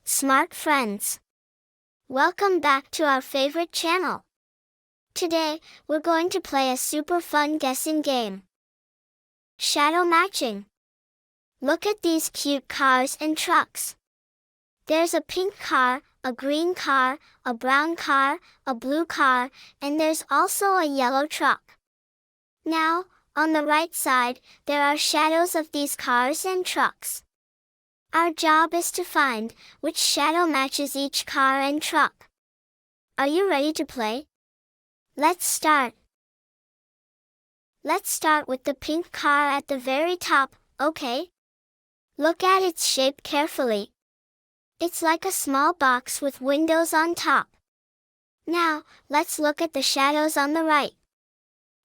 smart friends. Welcome back to our favorite channel. Today, we're going to play a super fun guessing game. Shadow matching. Look at these cute cars and trucks. There's a pink car, a green car, a brown car, a blue car, and there's also a yellow truck. Now, on the right side, there are shadows of these cars and trucks. Our job is to find which shadow matches each car and truck. Are you ready to play? Let's start. Let's start with the pink car at the very top, okay? Look at its shape carefully. It's like a small box with windows on top. Now, let's look at the shadows on the right.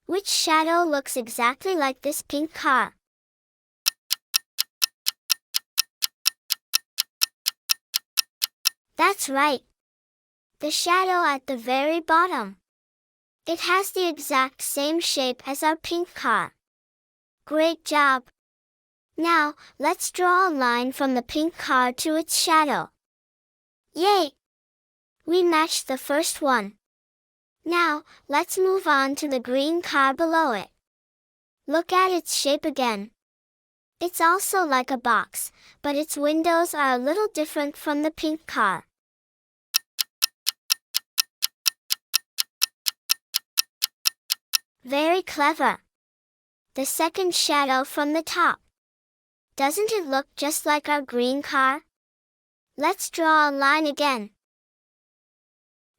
Which shadow looks exactly like this pink car? That's right. The shadow at the very bottom. It has the exact same shape as our pink car. Great job! Now, let's draw a line from the pink car to its shadow. Yay! We matched the first one. Now, let's move on to the green car below it. Look at its shape again. It's also like a box, but its windows are a little different from the pink car. Very clever. The second shadow from the top. Doesn't it look just like our green car? Let's draw a line again.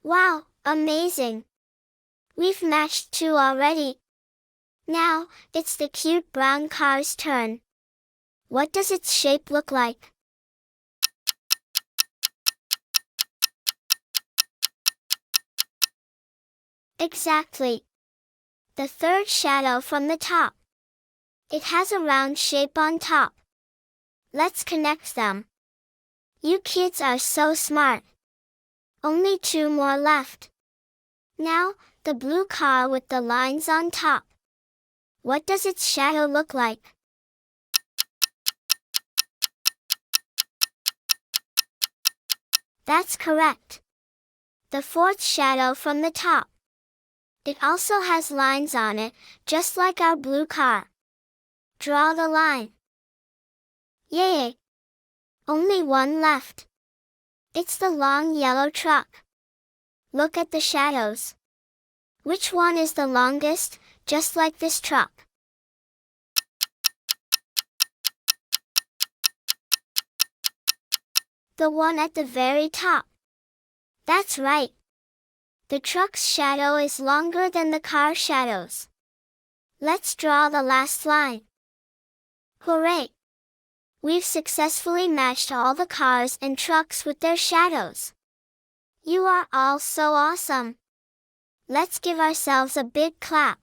Wow, amazing! We've matched two already. Now, it's the cute brown car's turn. What does its shape look like? Exactly. The third shadow from the top. It has a round shape on top. Let's connect them. You kids are so smart. Only two more left. Now, the blue car with the lines on top. What does its shadow look like? That's correct. The fourth shadow from the top. It also has lines on it, just like our blue car. Draw the line. Yay! Only one left. It's the long yellow truck. Look at the shadows. Which one is the longest, just like this truck? The one at the very top. That's right. The truck's shadow is longer than the car shadows. Let's draw the last line. Hooray! We've successfully matched all the cars and trucks with their shadows. You are all so awesome. Let's give ourselves a big clap.